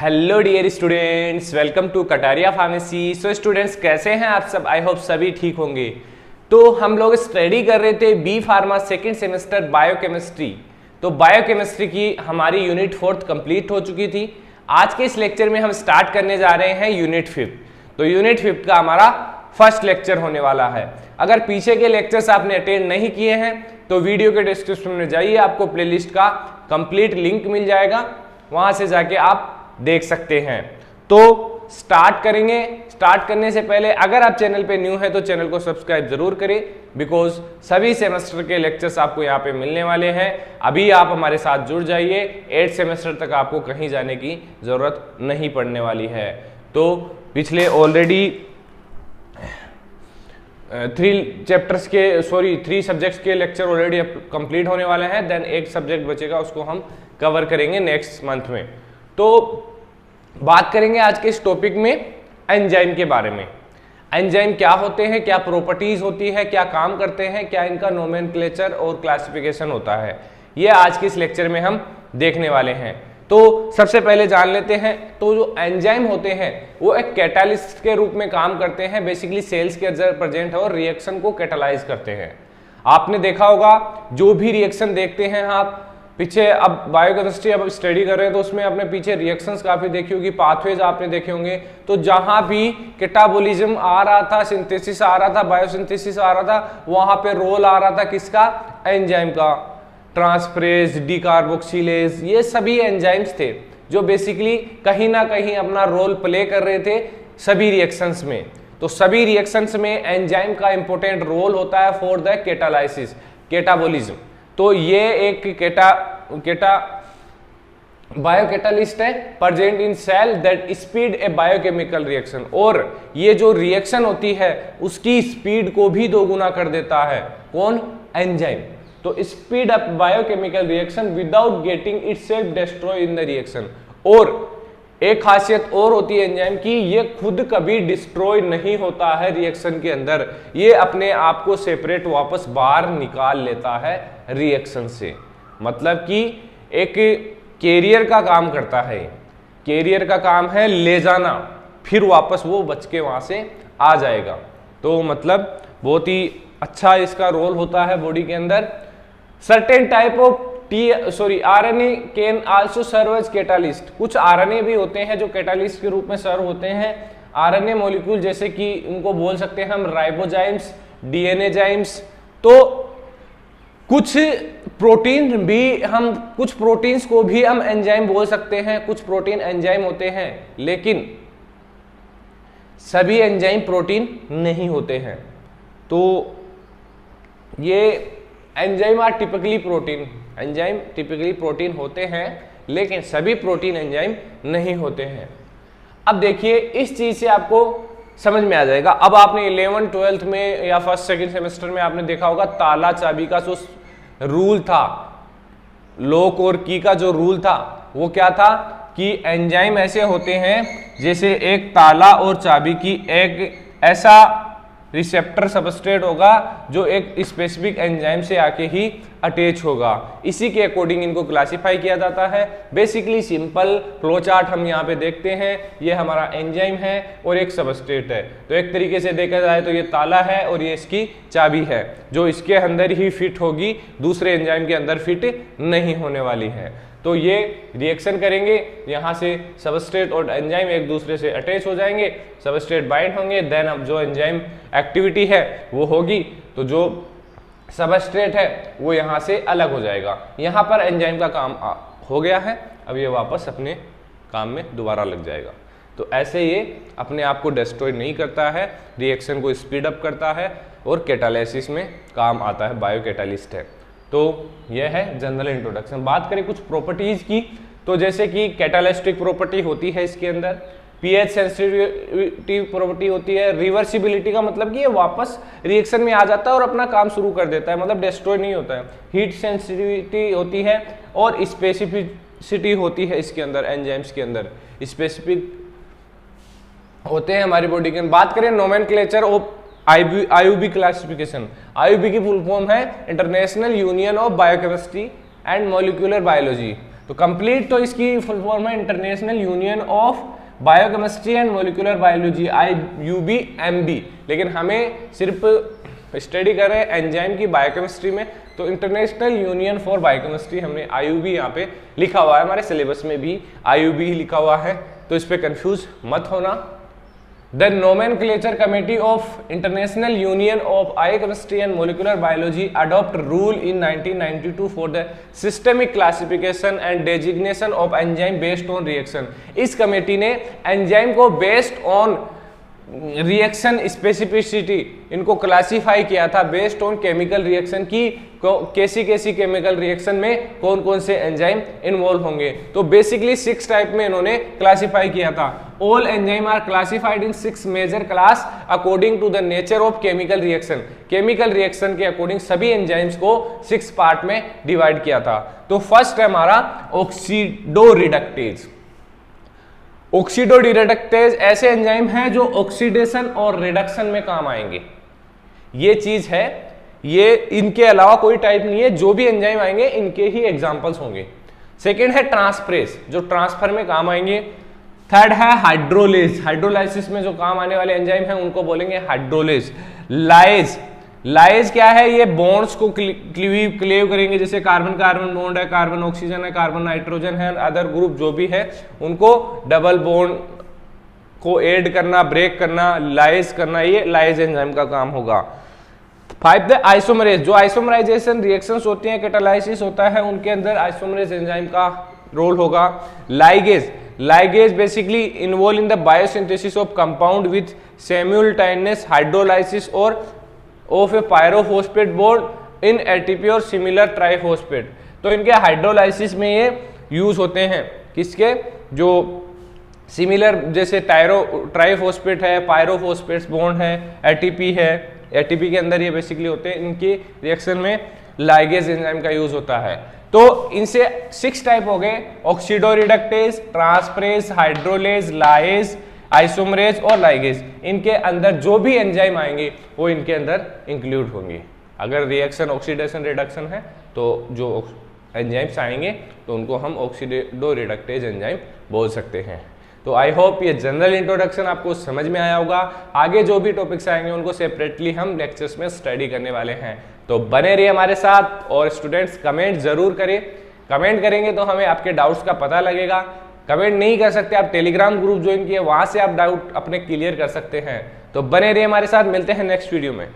Hello dear students, welcome to Kataria pharmacy. So students, कैसे हैं आप सब? आई होप सभी ठीक होंगे। तो हम लोग स्टडी कर रहे थे B pharma second semester biochemistry. तो बायोकेमिस्ट्री की हमारी यूनिट 4 कंप्लीट हो चुकी थी। आज के इस लेक्चर में हम स्टार्ट करने जा रहे हैं यूनिट 5। तो यूनिट 5 का हमारा फर्स्ट लेक्चर होने वाला है। अगर पीछे के लेक्चर्स आपने अटेंड नहीं किए हैं तो वीडियो के डिस्क्रिप्शन में जाइए, आपको प्लेलिस्ट का कंप्लीट लिंक मिल जाएगा, वहां से जाके आप देख सकते हैं। तो स्टार्ट करेंगे। स्टार्ट करने से पहले अगर आप चैनल पे न्यू है तो चैनल को सब्सक्राइब जरूर करें, बिकॉज सभी सेमेस्टर के लेक्चर्स आपको यहाँ पे मिलने वाले हैं। अभी आप हमारे साथ जुड़ जाइए, 8 सेमेस्टर तक आपको कहीं जाने की जरूरत नहीं पड़ने वाली है। तो पिछले ऑलरेडी 3 सब्जेक्ट्स के लेक्चर ऑलरेडी कंप्लीट होने वाले हैं। देन एक सब्जेक्ट बचेगा, उसको हम कवर करेंगे नेक्स्ट मंथ में। तो बात करेंगे आज के इस टॉपिक में एंजाइम के बारे में। एंजाइम क्या होते हैं, क्या प्रॉपर्टीज होती है, क्या काम करते हैं, क्या इनका नोमेनक्लेचर और क्लासिफिकेशन होता है, ये आज के इस लेक्चर में हम देखने वाले हैं। तो सबसे पहले जान लेते हैं। तो जो एंजाइम होते हैं वो एक कैटालिस्ट के रूप में काम करते हैं। बेसिकली सेल्स के अंदर प्रेजेंट है और रिएक्शन को कैटालाइज करते हैं। आपने देखा होगा जो भी रिएक्शन देखते हैं आप पीछे, अब बायोकेमिस्ट्री अब स्टडी कर रहे हैं तो उसमें आपने पीछे रिएक्शंस काफी देखी होगी, पाथवेज आपने देखे होंगे। तो जहां भी कैटाबोलिज्म आ रहा था, सिंथेसिस आ रहा था, बायोसिंथेसिस आ रहा था, वहां पे रोल आ रहा था किसका? एंजाइम का। ट्रांसफरेज, डीकार्बोक्सिलेज, ये सभी एंजाइम्स थे जो बेसिकली कहीं ना कहीं अपना रोल प्ले कर रहे थे सभी रिएक्शंस में। तो सभी रिएक्शंस में एंजाइम का इंपॉर्टेंट रोल होता है फॉर द कैटालाइसिस, कैटाबोलिज्म। तो ये एक बायोकैटालिस्ट है present in cell that speed a biochemical reaction. और ये जो रिएक्शन होती है उसकी स्पीड को भी दोगुना कर देता है। कौन? एंजाइम। तो speed up biochemical reaction without getting itself destroy in the reaction. और एक खासियत और होती है एंजाइम की, ये खुद कभी डिस्ट्रॉय नहीं होता है रिएक्शन के अंदर, ये अपने आप को सेपरेट वापस बाहर निकाल लेता है रिएक्शन से। मतलब कि एक कैरियर का काम करता है। कैरियर का काम है ले जाना, फिर वापस वो बच के वहां से आ जाएगा। तो मतलब बहुत ही अच्छा इसका रोल होता है बॉडी के अंदर। Certain type of RNA can also serve as catalyst. कुछ आरएनए भी होते हैं जो कैटालिस्ट के रूप में सर्व होते हैं। आरएनए मॉलिक्यूल जैसे कि उनको बोल सकते हैं हम राइबोजाइम्स, डीएनएजाइम्स। तो कुछ प्रोटीन भी हम, कुछ प्रोटीन्स को भी हम एंजाइम बोल सकते हैं। कुछ प्रोटीन एंजाइम होते हैं, लेकिन सभी एंजाइम प्रोटीन नहीं होते हैं। तो ये enzyme are typically protein, enzyme typically protein होते हैं, लेकिन सभी प्रोटीन एंजाइम नहीं होते हैं। अब देखिए, इस चीज से आपको समझ में आ जाएगा। अब आपने 11th 12th में या फर्स्ट सेकंड सेमेस्टर में आपने देखा होगा ताला चाबी का जो रूल था, लॉक और की का जो रूल था, वो क्या था कि एंजाइम ऐसे होते हैं जैसे एक ताला और चाबी की एक ऐसा रिसेप्टर सबस्ट्रेट होगा जो एक स्पेसिफिक एंजाइम से आके ही अटैच होगा। इसी के अकॉर्डिंग इनको क्लासिफाई किया जाता है। बेसिकली सिंपल फ्लो चार्ट हम यहाँ पे देखते हैं। ये हमारा एंजाइम है और एक सबस्ट्रेट है। तो एक तरीके से देखा जाए तो ये ताला है और ये इसकी चाबी है, जो इसके अंदर ही फिट होगी, दूसरे एंजाइम के अंदर फिट नहीं होने वाली है। तो ये रिएक्शन करेंगे, यहाँ से सबस्ट्रेट और एंजाइम एक दूसरे से अटैच हो जाएंगे, सबस्ट्रेट बाइंड होंगे, देन अब जो एंजाइम एक्टिविटी है वो होगी, तो जो सबस्ट्रेट है वो यहाँ से अलग हो जाएगा। यहाँ पर एंजाइम का काम हो गया है, अब ये वापस अपने काम में दोबारा लग जाएगा। तो ऐसे ये अपने आप को डिस्ट्रॉय नहीं करता है, रिएक्शन को स्पीड अप करता है और कैटालिसिस में काम आता है, बायोकैटालिस्ट है। तो यह है जनरल इंट्रोडक्शन। बात करें कुछ प्रॉपर्टीज की, तो जैसे कि कैटालिस्टिक प्रॉपर्टी होती है इसके अंदर, पीएच सेंसिटिविटी प्रॉपर्टी होती है, रिवर्सिबिलिटी का मतलब कि ये वापस रिएक्शन में आ जाता है और अपना काम शुरू कर देता है, मतलब डिस्ट्रॉय नहीं होता है। हीट सेंसिटिविटी होती है और स्पेसिफिसिटी होती है इसके अंदर, एंजाइम्स के अंदर स्पेसिफिक होते हैं हमारी बॉडी के। बात करें नोमेनक्लेचर ऑफ आईयूबी क्लासिफिकेशन, आईयूबी की फुल फॉर्म है international union of biochemistry and molecular biology. तो कंप्लीट तो इसकी फुल फॉर्म है international union of biochemistry and molecular biology, IUBMB, लेकिन हमें सिर्फ स्टडी कर रहे हैं एंजाइम की बायोकेमिस्ट्री में, तो इंटरनेशनल यूनियन फॉर बायोकेमिस्ट्री हमने IUB यहाँ पे लिखा हुआ है, हमारे सिलेबस में भी IUB ही लिखा हुआ है, तो इस पे कंफ्यूज मत होना। The nomenclature committee of International Union of Biochemistry and Molecular Biology adopt rule in 1992 for the systemic classification and designation of enzyme based on reaction। इस कमेटी ने एंजाइम को बेस्ड ऑन रिएक्शन स्पेसिफिसिटी इनको classify किया था based on chemical reaction की, कैसी कैसी chemical reaction में कौन कौन से एंजाइम इन्वॉल्व होंगे। तो बेसिकली 6 टाइप में इन्होंने क्लासीफाई किया था। All enzyme are classified in 6 major class according to the nature of chemical reaction. Chemical reaction के अकॉर्डिंग सभी एंजाइम्स को 6 पार्ट में डिवाइड किया था। तो फर्स्ट है हमारा ऑक्सीडो रिडक्टेज। ऑक्सीडो रिडक्टेज ऐसे एंजाइम हैं जो ऑक्सीडेशन और रिडक्शन में काम आएंगे, ये चीज है, ये इनके अलावा कोई टाइप नहीं है, जो भी एंजाइम आएंगे इनके ही एग्जांपल्स होंगे। सेकेंड है ट्रांसप्रेस, जो ट्रांसफर में काम आएंगे। थर्ड है हाइड्रोलेज, हाइड्रोलाइसिस में जो काम आने वाले एंजाइम हैं उनको बोलेंगे हाइड्रोलेज। लाइज, लाइज क्या है, ये बॉन्ड्स को क्लीव करेंगे, जैसे कार्बन कार्बन बॉन्ड है, कार्बन ऑक्सीजन है, कार्बन नाइट्रोजन है, अदर ग्रुप जो भी है उनको डबल बॉन्ड को ऐड करना, ब्रेक करना, लाइज करना, ये लाइज एंजाइम का काम होगा। 5 द आइसोमरेज, जो आइसोमराइजेशन रिएक्शंस होती हैं, कैटालाइसिस होता है, उनके अंदर आइसोमरेज एंजाइम का रोल होगा। Ligase, ligase basically involve in the biosynthesis of compound with simultaneous hydrolysis और of A pyrophosphate bond in ATP और सिमिलर ट्राइफॉस्फेट। तो इनके हाइड्रोलाइसिस में ये यूज होते हैं, किसके, जो सिमिलर जैसे ट्राइफॉस्फेट है, पायरोफॉस्फेट बॉन्ड है, एटीपी है, एटीपी के अंदर ये बेसिकली होते हैं, इनकी रिएक्शन में लाइगेज एंजाइम का यूज होता है। तो इनसे 6 टाइप हो गए, oxido reductase, transferase, hydrolase, lyase, isomerase और लाइगेज। इनके अंदर जो भी एंजाइम आएंगे वो इनके अंदर इंक्लूड होंगे। अगर रिएक्शन ऑक्सीडेशन रिडक्शन है तो जो एंजाइम्स आएंगे तो उनको हम ऑक्सीडो रिडक्टेज एंजाइम बोल सकते हैं। तो आई होप ये जनरल इंट्रोडक्शन आपको समझ में आया होगा। आगे जो भी टॉपिक्स आएंगे उनको सेपरेटली हम लेक्चर्स में स्टडी करने वाले हैं, तो बने रहिए हमारे साथ। और स्टूडेंट्स कमेंट जरूर करें, कमेंट करेंगे तो हमें आपके डाउट्स का पता लगेगा। कमेंट नहीं कर सकते आप टेलीग्राम ग्रुप ज्वाइन किए, वहां से आप डाउट अपने क्लियर कर सकते हैं। तो बने रहिए हमारे साथ, मिलते हैं नेक्स्ट वीडियो में।